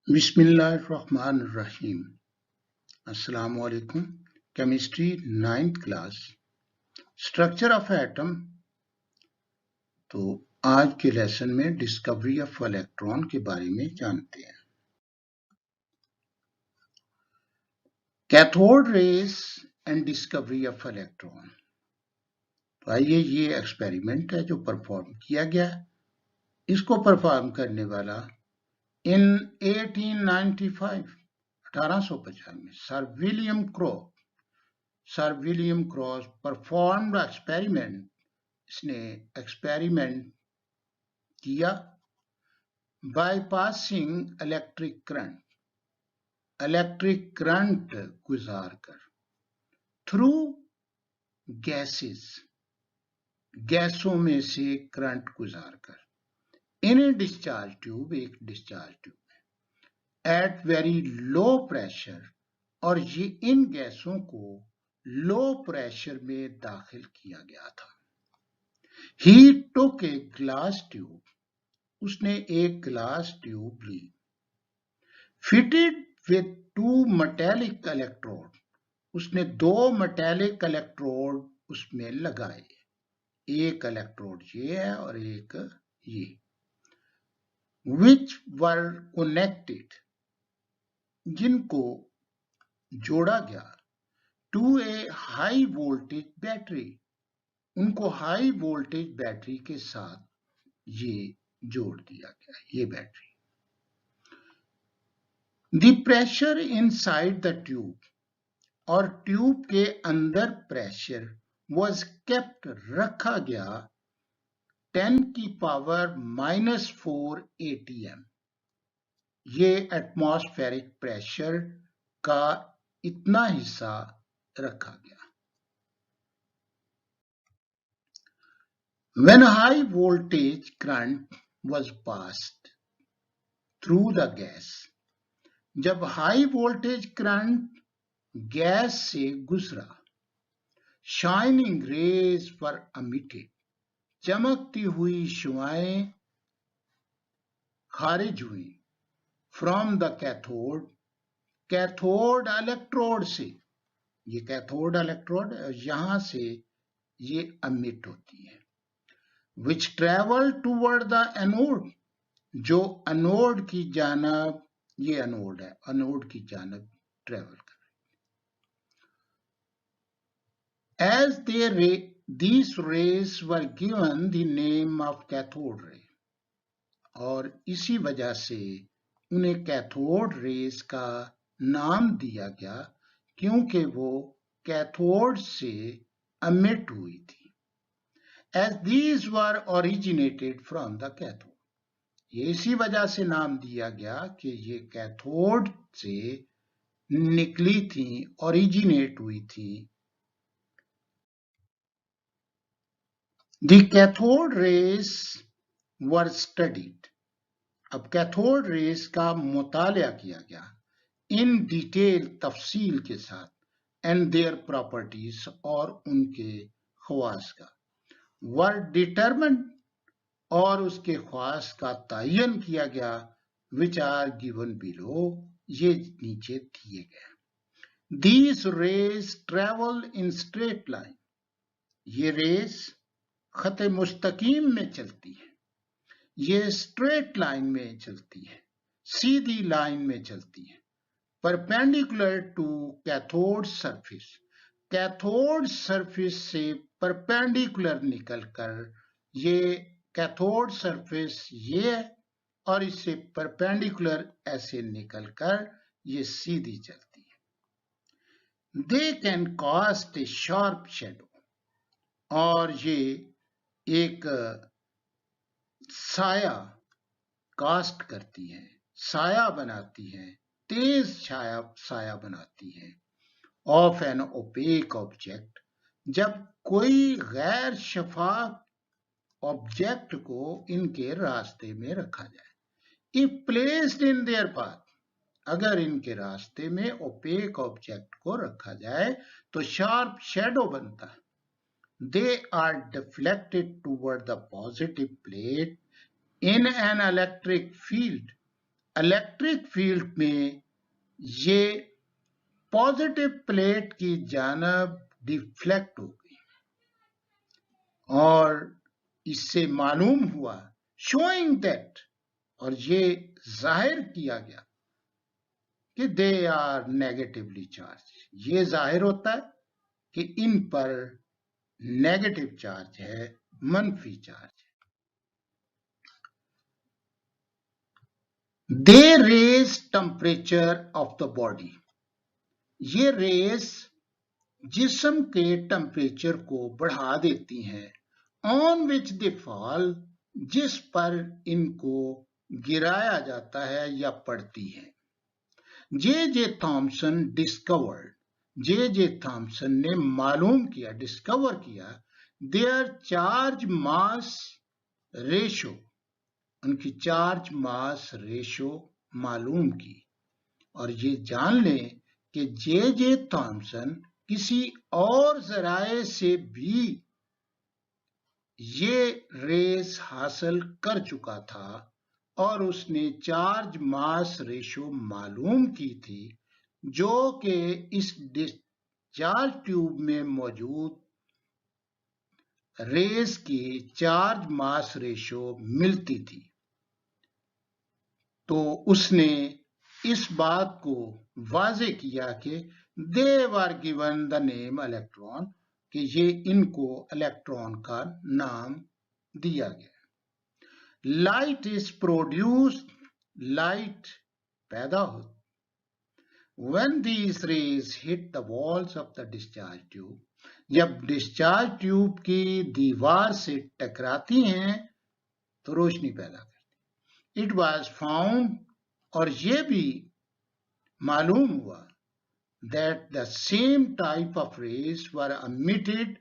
बिस्मिल्लाहिर्रहमानिर्रहीम। अस्सलामु अलैकुम। Chemistry 9th class, structure of atom. तो आज के लेसन में डिस्कवरी ऑफ इलेक्ट्रॉन के बारे में जानते हैं। Cathode rays and discovery of electron. तो आइए, ये एक्सपेरिमेंट है जो परफॉर्म किया गया है। इसको परफॉर्म करने वाला इन 1895 में sir William cross performed experiment. इसने एक्सपेरिमेंट किया बाईपासिंग इलेक्ट्रिक करंट गुजारकर थ्रू गैसों में से करंट गुजारकर इन डिस्चार्ज ट्यूब, एक डिस्चार्ज ट्यूब में एट वेरी लो प्रेशर, और ये इन गैसों को लो प्रेशर में दाखिल किया गया था। ही टुक ए ग्लास ट्यूब, उसने एक ग्लास ट्यूब ली, फिटेड विथ 2 मेटेलिक इलेक्ट्रोड, उसने 2 मेटेलिक इलेक्ट्रोड उसमें लगाए। एक इलेक्ट्रोड ये है और एक ये, which were connected, जिनको जोड़ा गया, to a high voltage battery, उनको हाई वोल्टेज बैटरी के साथ ये जोड़ दिया गया, ये battery. The pressure inside the tube, और ट्यूब के अंदर प्रेशर was kept, रखा गया 10⁻⁻⁴ atm, ये एटमॉस्फेरिक प्रेशर का इतना हिस्सा रखा गया। When high voltage current was passed through the gas, जब हाई वोल्टेज करंट गैस से गुजरा, शाइनिंग रेज वर emitted, चमकती हुई शुआएं खारिज हुई, फ्रॉम द कैथोड इलेक्ट्रोड से, ये कैथोड इलेक्ट्रोड यहां से ये अमिट होती है, which travel toward the anode, जो एनोड की जानब, ये एनोड है, एनोड की जानब ट्रेवल कर। As these rays were given the name of cathode ray, और इसी वजह से उन्हें कैथोड रेस का नाम दिया गया, क्योंकि वो कैथोड से अमिट हुई थी। As these were originated from the cathode, ये इसी वजह से नाम दिया गया कि ये कैथोड से निकली थी, ओरिजिनेट हुई थी। The cathode rays were studied, अब कैथोड रेस का मुतालिया किया गया इन डिटेल, तफसील के साथ, एंड देयर प्रॉपर्टीज, और उनके खवास का, वर डिटरमिन्ड, और उसके ख्वास का तयन किया गया, विच आर गिवन बिलो, ये नीचे दिए गए। These rays travel in straight line, ये रेस खत मुस्तकीम में चलती है, ये स्ट्रेट लाइन में चलती है, सीधी लाइन में चलती है, perpendicular to cathode surface, cathode surface से परपेंडिकुलर निकलकर, ये कैथोड सरफेस ये है और इससे परपेंडिकुलर ऐसे निकलकर ये सीधी चलती है। They can cast a sharp shadow, और ये एक साया कास्ट करती है, साया बनाती है, तेज साया बनाती है, ऑफ एन ओपेक ऑब्जेक्ट, जब कोई गैर शफाफ ऑब्जेक्ट को इनके रास्ते में रखा जाए। If placed in their path, अगर इनके रास्ते में ओपेक ऑब्जेक्ट को रखा जाए तो शार्प शैडो बनता है। They are deflected toward the positive plate in an electric field, electric field में ये पॉजिटिव प्लेट की जानब डिफ्लेक्ट हो गई और इससे मालूम हुआ शोइंग दैट, और ये जाहिर किया गया कि दे आर नेगेटिवली चार्ज। ये जाहिर होता है कि इन पर नेगेटिव चार्ज है, मनफी चार्ज है। They raise temperature of the body. ये रेस जिस्म के टेम्परेचर को बढ़ा देती हैं, ऑन विच दे फॉल, जिस पर इनको गिराया जाता है या पड़ती है। J Thomson discovered, J Thomson ने मालूम किया, डिस्कवर किया, देयर चार्ज मास रेशो, उनकी चार्ज मास रेशो मालूम की। और ये जान लें कि जे थॉमसन किसी और जराए से भी ये रेस हासिल कर चुका था और उसने चार्ज मास रेशो मालूम की थी, जो कि इस डिस्चार्ज ट्यूब में मौजूद रेस की चार्ज मास रेशो मिलती थी। तो उसने इस बात को वाजे किया कि they were given the name electron, कि ये इनको इलेक्ट्रॉन का नाम दिया गया। लाइट इज प्रोड्यूस्ड, लाइट पैदा हो when these raise hit the walls of the discharge tube, जब डिस्चार्ज ट्यूब की दीवार से टकराती हैं तो रोशनी पैदा करती। इट वॉज फाउंड, और ये भी मालूम हुआ, that the same type of rays were emitted,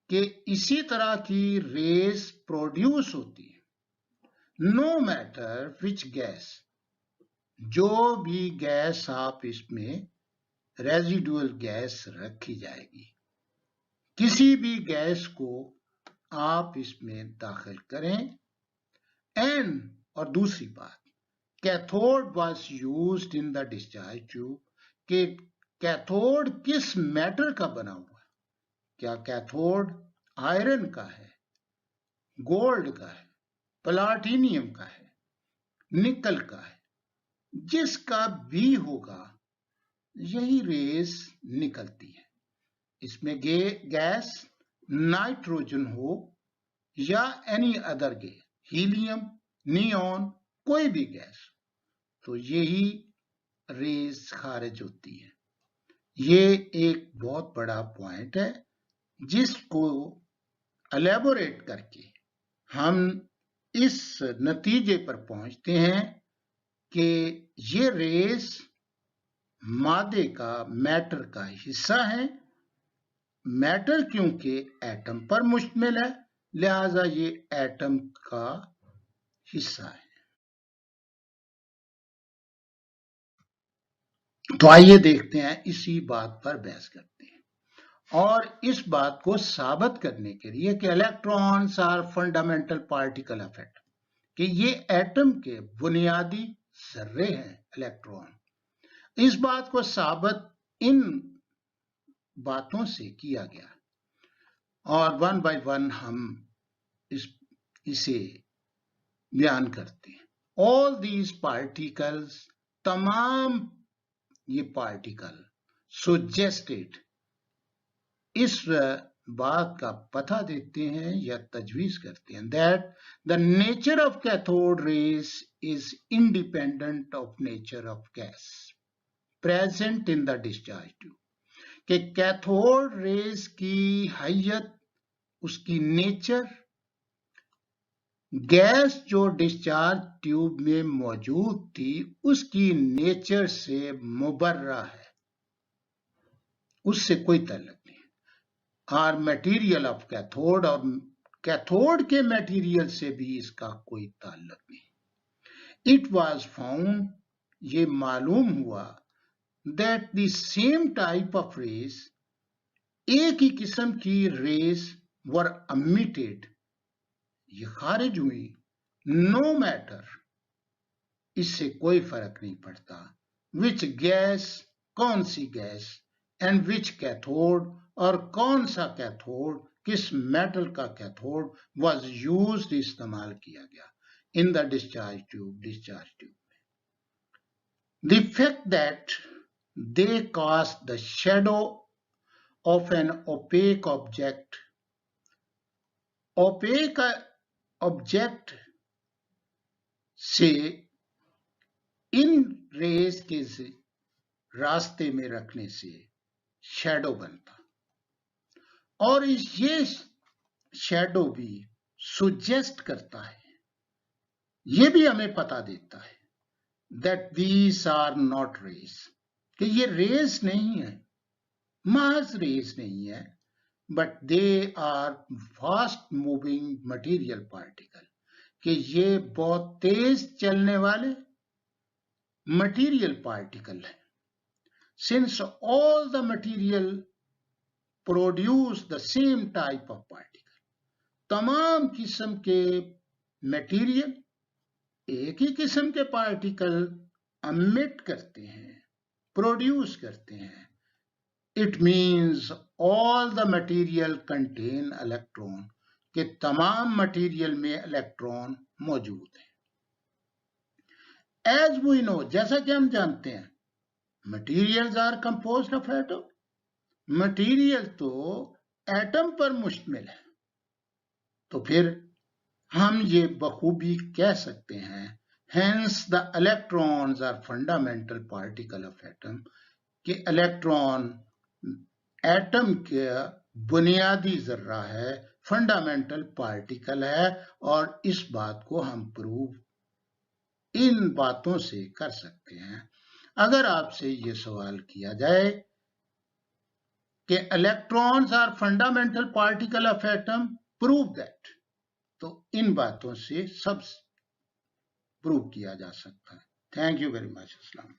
कि इसी तरह की रेस प्रोड्यूस होती है, नो मैटर विच गैस, जो भी गैस आप इसमें रेजिडुअल गैस रखी जाएगी, किसी भी गैस को आप इसमें दाखिल करें। एंड, और दूसरी बात, cathode was used in the discharge tube, कि कैथोड किस मैटर का बना हुआ है, क्या कैथोड आयरन का है, गोल्ड का है, प्लाटिनियम का है, निकल का है, जिसका भी होगा यही रेस निकलती है। इसमें गैस नाइट्रोजन हो या any other gas, helium, neon, कोई भी गैस, तो यही रेस खारिज होती है। ये एक बहुत बड़ा पॉइंट है जिसको एलेबोरेट करके हम इस नतीजे पर पहुंचते हैं कि ये रेस मादे का, मैटर का हिस्सा है। मैटर क्योंकि एटम पर मुश्तमिल है, लिहाजा ये एटम का हिस्सा है। तो आइए देखते हैं, इसी बात पर बहस करते हैं और इस बात को साबित करने के लिए कि electrons are fundamental particle of atom, कि ये एटम के बुनियादी जर्रे हैं इलेक्ट्रॉन। इस बात को साबित इन बातों से किया गया और वन बाय वन हम इसे बयान करते हैं। ऑल दीज पार्टिकल्स, तमाम ये पार्टिकल सुजेस्टेड, इस बात का पता देते हैं या तजवीज करते हैं that the nature of cathode rays is independent of nature of gas present in the discharge tube, कि कैथोड रेस की हैयत, उसकी नेचर, गैस जो डिस्चार्ज ट्यूब में मौजूद थी उसकी नेचर से मुबर्रा है, उससे कोई ताल्लुक नहीं। आर मटेरियल ऑफ कैथोड, और कैथोड के मटेरियल से भी इसका कोई ताल्लुक नहीं। इट वाज फाउंड, ये मालूम हुआ, that the same type of rays, एक ही किस्म की रेस वर एमिटेड, ये खारिज हुई, नो मैटर, इससे कोई फर्क नहीं पड़ता विच गैस, कौन सी गैस, एंड विच कैथोड, और कौन सा कैथोड, किस मेटल का कैथोड वाज यूज्ड, इस्तेमाल किया गया इन द डिस्चार्ज ट्यूब में। The fact that they cast the shadow of an opaque object. Opaque object से इन रेज के रास्ते में रखने से शैडो बनता, और ये शैडो भी सुजेस्ट करता है, ये भी हमें पता देता है that these are not rays, कि ये रेज नहीं है, महज रेज नहीं है, but they are fast moving material particle, कि ये बहुत तेज चलने वाले मटीरियल पार्टिकल है। Since all the material produce the same type of particle, तमाम किस्म के मटेरियल एक ही किस्म के पार्टिकल emit करते हैं, प्रोड्यूस करते हैं, it means all the material contain electron, कि तमाम मटेरियल में इलेक्ट्रॉन मौजूद है। As we know, जैसा कि हम जानते हैं, materials are composed of atom, material तो एटम पर मुश्तमिल है, तो फिर हम ये बखूबी कह सकते हैं hence the electrons are fundamental particle of atom, कि इलेक्ट्रॉन एटम के बुनियादी जर्रा है, फंडामेंटल पार्टिकल है, और इस बात को हम प्रूव इन बातों से कर सकते हैं। अगर आपसे ये सवाल किया जाए कि electrons are fundamental particle of atom, prove that, तो इन बातों से सब प्रूव किया जा सकता है। Thank you very much. अस्सलाम।